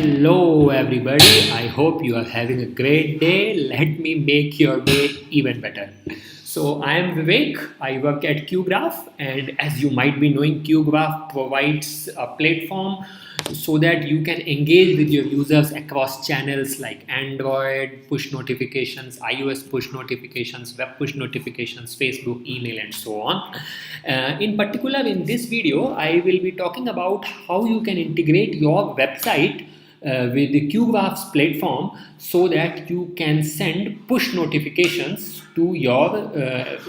Hello everybody, I hope you are having a great day. Let me make your day even better. So I am Vivek, I work at QGraph, and as you might be knowing, QGraph provides a platform so that you can engage with your users across channels like Android push notifications, iOS push notifications, web push notifications, Facebook, email, and so on. In particular, in this video, I will be talking about how you can integrate your website with the QGraph's platform so that you can send push notifications to your web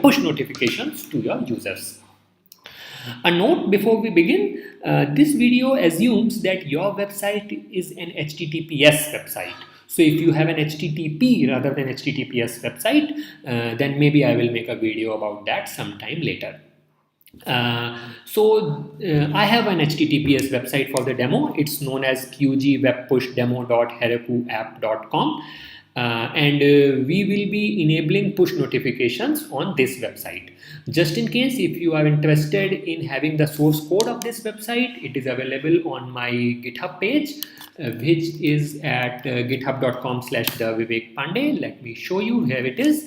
push notifications to your users. A note before we begin, this video assumes that your website is an HTTPS website. So if you have an HTTP rather than HTTPS website, then maybe I will make a video about that sometime later. I have an HTTPS website for the demo. It's known as qgwebpushdemo.herokuapp.com. We will be enabling push notifications on this website. Just in case, if you are interested in having the source code of this website, it is available on my GitHub page, which is at github.com/thevivekpandey. Let me show you. Here it is.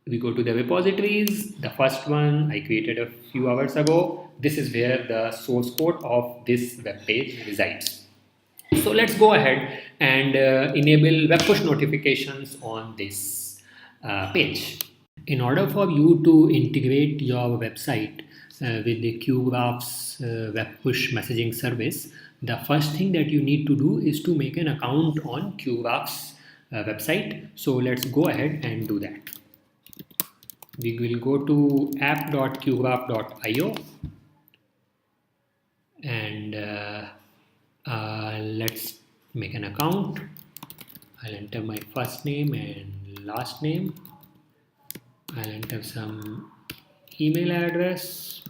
We go to the repositories. The first one I created a few hours ago. This is where the source code of this web page resides. So let's go ahead and enable web push notifications on this page. In order for you to integrate your website with the QGraph's web push messaging service, the first thing that you need to do is to make an account on QGraph's website. So let's go ahead and do that. We will go to app.qgraph.io and let's make an account. I'll enter my first name and last name. I'll enter some email address,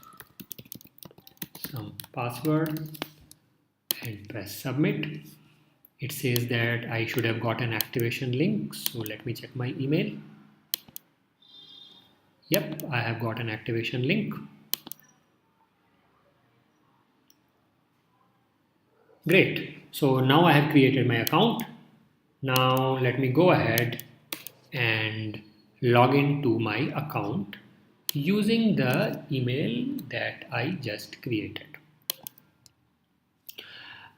some password, and press submit. It says that I should have got an activation link, so let me check my email. Yep, I have got an activation link. Great. So now I have created my account. Now let me go ahead and log into my account using the email that I just created.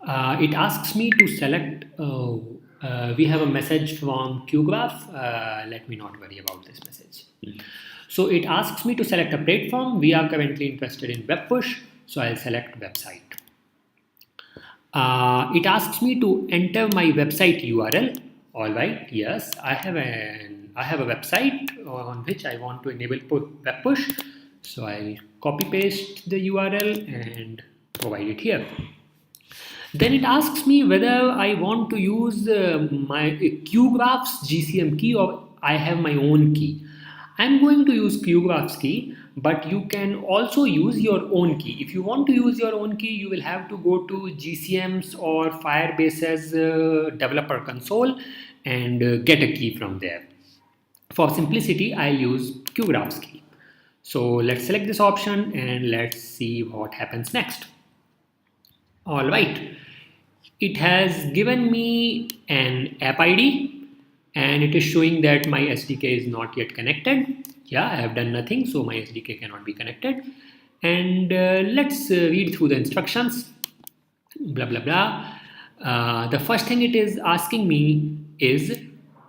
It asks me to select, we have a message from QGraph. Let me not worry about this message. So it asks me to select a platform. We are currently interested in web push, so I'll select website. It asks me to enter my website URL. All right, yes, I have a website on which I want to enable web push. So I'll copy paste the URL and provide it here. Then it asks me whether I want to use my QGraph's GCM key or I have my own key. I'm going to use QGraph's key, but you can also use your own key. If you want to use your own key, you will have to go to GCM's or Firebase's developer console and get a key from there. For simplicity, I'll use QGraph's key. So let's select this option and let's see what happens next. All right, it has given me an app ID and it is showing that my SDK is not yet connected. Yeah, I have done nothing, so my SDK cannot be connected. And let's read through the instructions. Blah, blah, blah. The first thing it is asking me is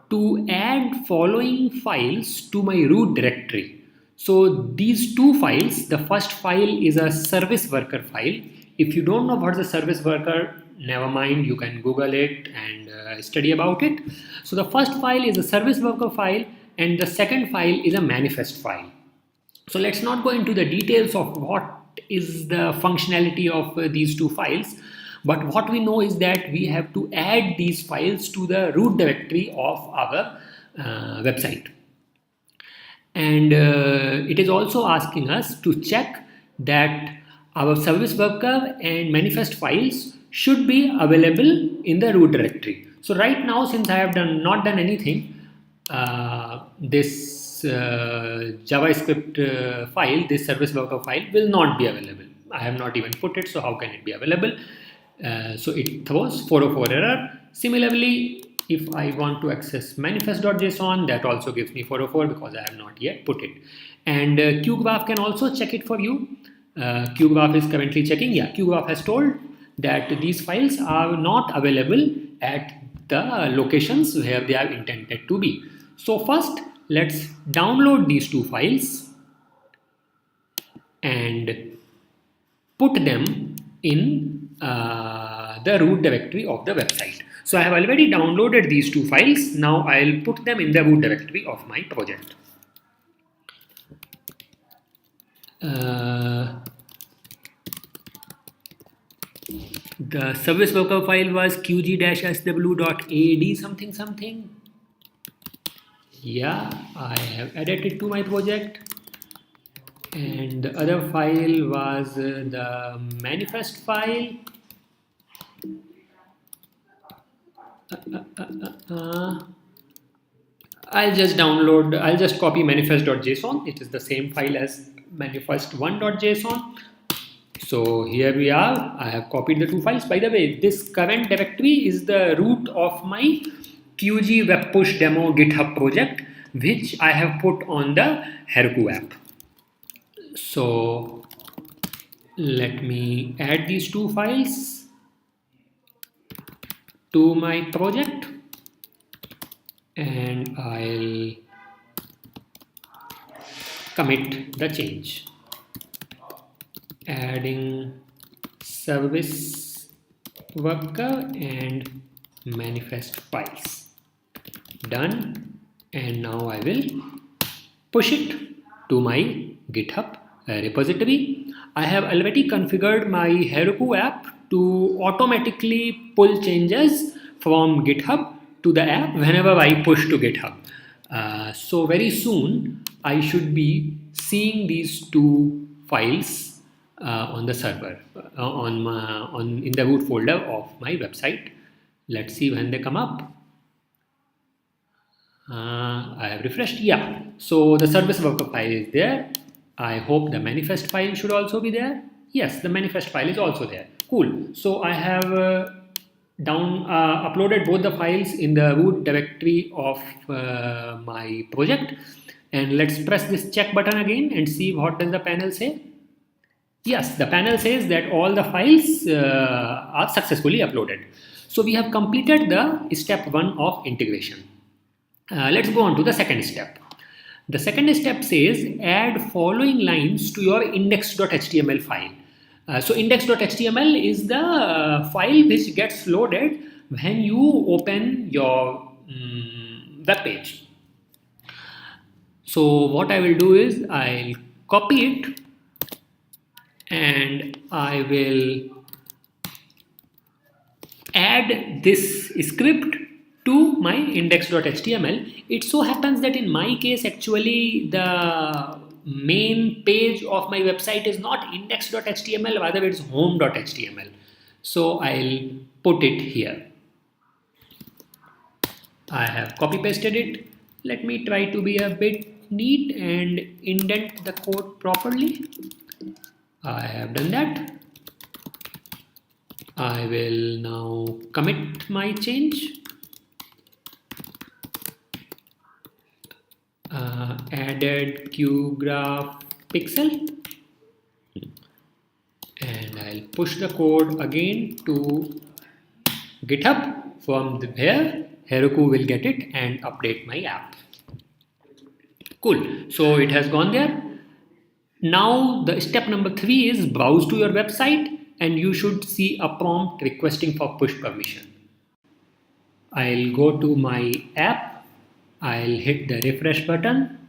to add following files to my root directory. So these two files, the first file is a service worker file. If you don't know what's a service worker, never mind, you can Google it and study about it. So the first file is a service worker file and the second file is a manifest file. So let's not go into the details of what is the functionality of these two files, but what we know is that we have to add these files to the root directory of our website. And it is also asking us to check that our service worker and manifest files should be available in the root directory. So right now, since I have not done anything, this JavaScript file, this service worker file will not be available. I have not even put it, so how can it be available? So it throws 404 error. Similarly, if I want to access manifest.json, that also gives me 404 because I have not yet put it. And QGraph can also check it for you. QGraph is currently checking. Yeah, QGraph has told that these files are not available at the locations where they are intended to be. So first, let's download these two files and put them in the root directory of the website. So I have already downloaded these two files. Now I'll put them in the root directory of my project. The service worker file was qg-sw.aad something something. Yeah, I have added it to my project. And the other file was the manifest file. I'll just copy manifest.json. It is the same file as manifest1.json. So here we are. I have copied the two files. By the way, this current directory is the root of my QG web push demo GitHub project, which I have put on the Heroku app. So let me add these two files to my project, and I'll commit the change. Adding service worker and manifest files. Done. And now I will push it to my GitHub repository. I have already configured my Heroku app to automatically pull changes from GitHub to the app whenever I push to GitHub. So very soon I should be seeing these two files on the server in the root folder of my website. Let's see when they come up. I have refreshed. Yeah, so the service worker file is there. I hope the manifest file should also be there. Yes, the manifest file is also there. Cool. So I have uploaded both the files in the root directory of my project. And let's press this check button again and see what does the panel say. Yes, the panel says that all the files are successfully uploaded. So we have completed the step 1 of integration. Let's go on to the second step. The second step says add following lines to your index.html file. So index.html is the file which gets loaded when you open your web page. So what I will do is I'll copy it and I will add this script to my index.html. It so happens that in my case actually the main page of my website is not index.html, rather it's home.html. So I'll put it here. I have copy pasted it. Let me try to be a bit neat and indent the code properly. I have done that. I will now commit my change. Added QGraph pixel, and I'll push the code again to GitHub from where Heroku will get it and update my app. Cool. So it has gone there. Now the step number 3 is browse to your website and you should see a prompt requesting for push permission. I'll go to my app. I'll hit the refresh button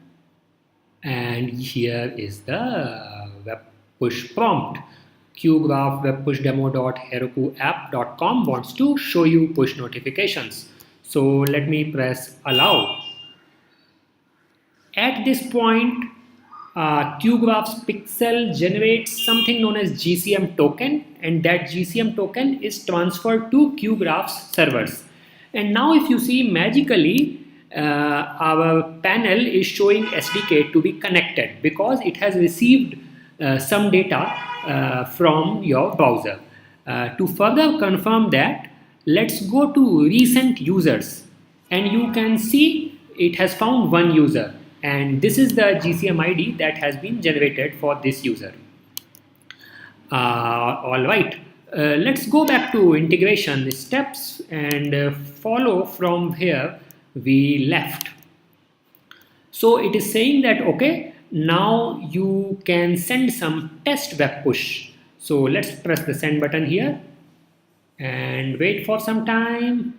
and here is the web push prompt. QGraph webpushdemo.herokuapp.com wants to show you push notifications. So let me press allow. At this point, QGraph's pixel generates something known as GCM token, and that GCM token is transferred to QGraph's servers. And now if you see magically, our panel is showing SDK to be connected because it has received some data from your browser. To further confirm that, let's go to recent users, and you can see it has found one user, and this is the GCM ID that has been generated for this user. All right, let's go back to integration steps and follow from where we left. So it is saying that, okay, now you can send some test web push. So let's press the send button here and wait for some time.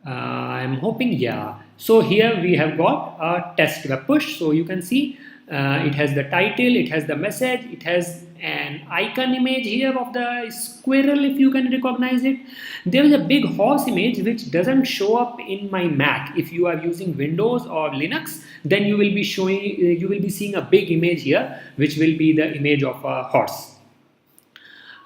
I'm hoping, yeah. So here we have got a test web push. So you can see it has the title, it has the message, it has an icon image here of the squirrel, if you can recognize it. There is a big horse image which doesn't show up in my Mac. If you are using Windows or Linux, then you will be seeing a big image here, which will be the image of a horse.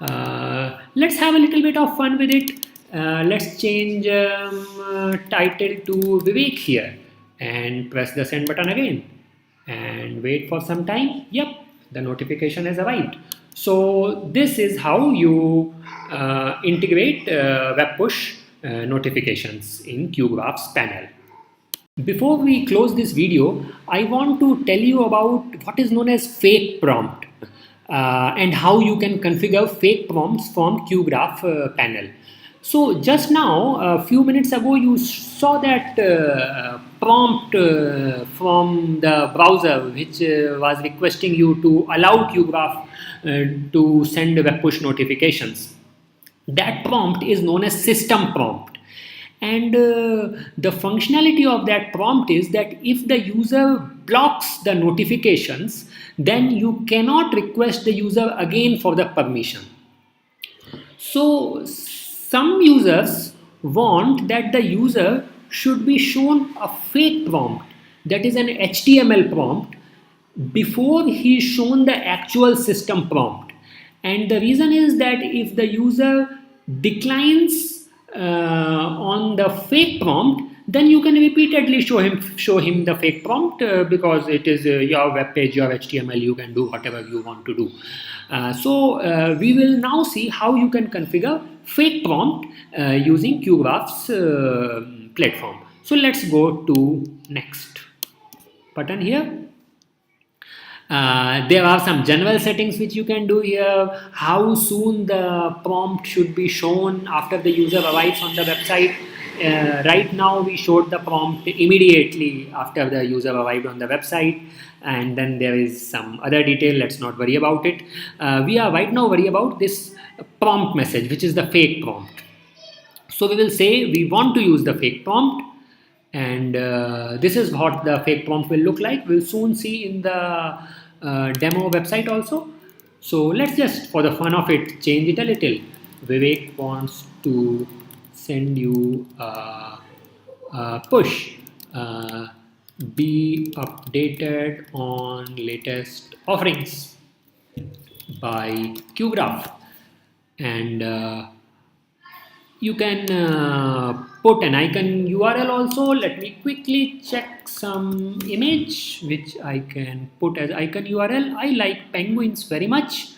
Let's have a little bit of fun with it. Let's change title to Vivek here and press the send button again and wait for some time. Yep, the notification has arrived. So this is how you integrate web push notifications in QGraph's panel. Before we close this video, I want to tell you about what is known as fake prompt and how you can configure fake prompts from QGraph panel. So just now, a few minutes ago, you saw that prompt from the browser which was requesting you to allow QGraph to send web push notifications. That prompt is known as system prompt. And the functionality of that prompt is that if the user blocks the notifications, then you cannot request the user again for the permission. So some users want that the user should be shown a fake prompt, that is an HTML prompt, before he is shown the actual system prompt. And the reason is that if the user declines on the fake prompt, then you can repeatedly show him the fake prompt because it is your web page, your HTML, you can do whatever you want to do. So we will now see how you can configure fake prompt using QGraph's platform. So let's go to next button here. There are some general settings which you can do here. How soon the prompt should be shown after the user arrives on the website. Right now we showed the prompt immediately after the user arrived on the website, and then there is some other detail. Let's not worry about it. We are right now worry about this prompt message, which is the fake prompt. So we will say we want to use the fake prompt, and this is what the fake prompt will look like. We'll soon see in the demo website also. So let's just, for the fun of it, change it a little. Vivek wants to send you a push. Be updated on latest offerings by QGraph, and you can put an icon URL also. Let me quickly check some image which I can put as icon URL. I like penguins very much.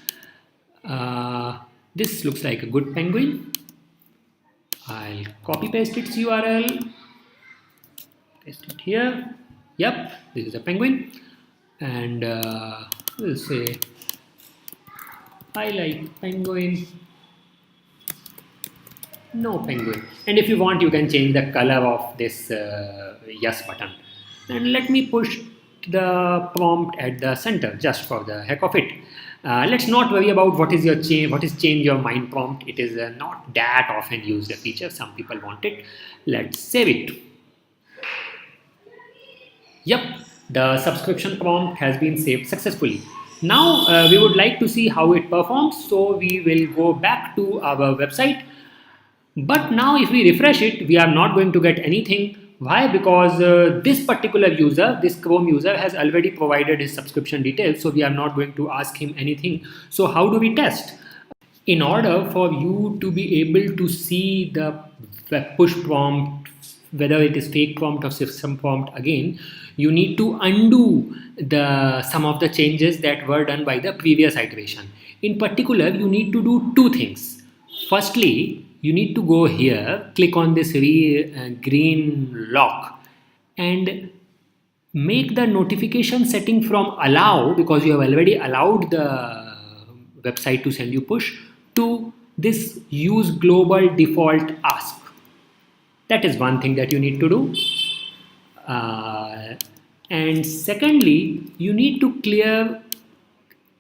This looks like a good penguin. I'll copy paste its URL, paste it here. Yep, this is a penguin, and we'll say I like penguin. No penguin. And if you want, you can change the color of this yes button. And let me push the prompt at the center just for the heck of it. Let's not worry about what is change your mind prompt. It is not that often used a feature. Some people want it. Let's save it. Yep, the subscription prompt has been saved successfully. Now we would like to see how it performs. So we will go back to our website. But now if we refresh it, we are not going to get anything. Why? Because this particular user, this Chrome user, has already provided his subscription details. So we are not going to ask him anything. So how do we test? In order for you to be able to see the web push prompt whether it is fake prompt or system prompt, again you need to undo the some of the changes that were done by the previous iteration. In particular, you need to do two things. Firstly, you need to go here, click on this green lock, and make the notification setting from allow, because you have already allowed the website to send you push, to this use global default ask. That is one thing that you need to do. And secondly, you need to clear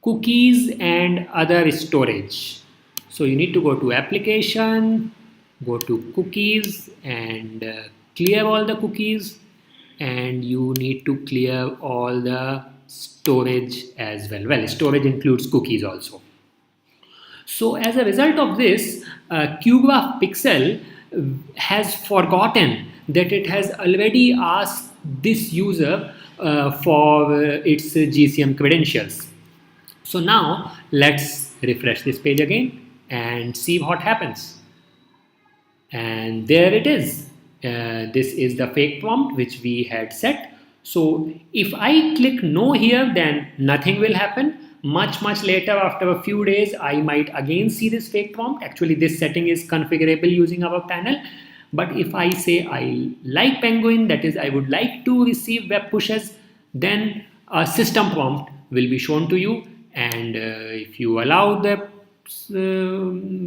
cookies and other storage. So you need to go to application, go to cookies, and clear all the cookies, and you need to clear all the storage as well. Well, storage includes cookies also. So as a result of this, QGraph Pixel has forgotten that it has already asked this user for its GCM credentials. So now let's refresh this page again and see what happens. And there it is. This is the fake prompt which we had set. So if I click no here, then nothing will happen. Much later, after a few days, I might again see this fake prompt. Actually, this setting is configurable using our panel. But if I say I like Penguin, that is, I would like to receive web pushes, then a system prompt will be shown to you. And if you allow the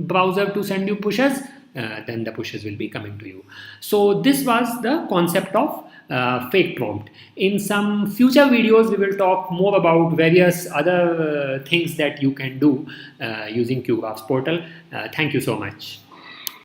browser to send you pushes, then the pushes will be coming to you. So this was the concept of fake prompt. In some future videos, we will talk more about various other things that you can do using QGraph's portal. Thank you so much.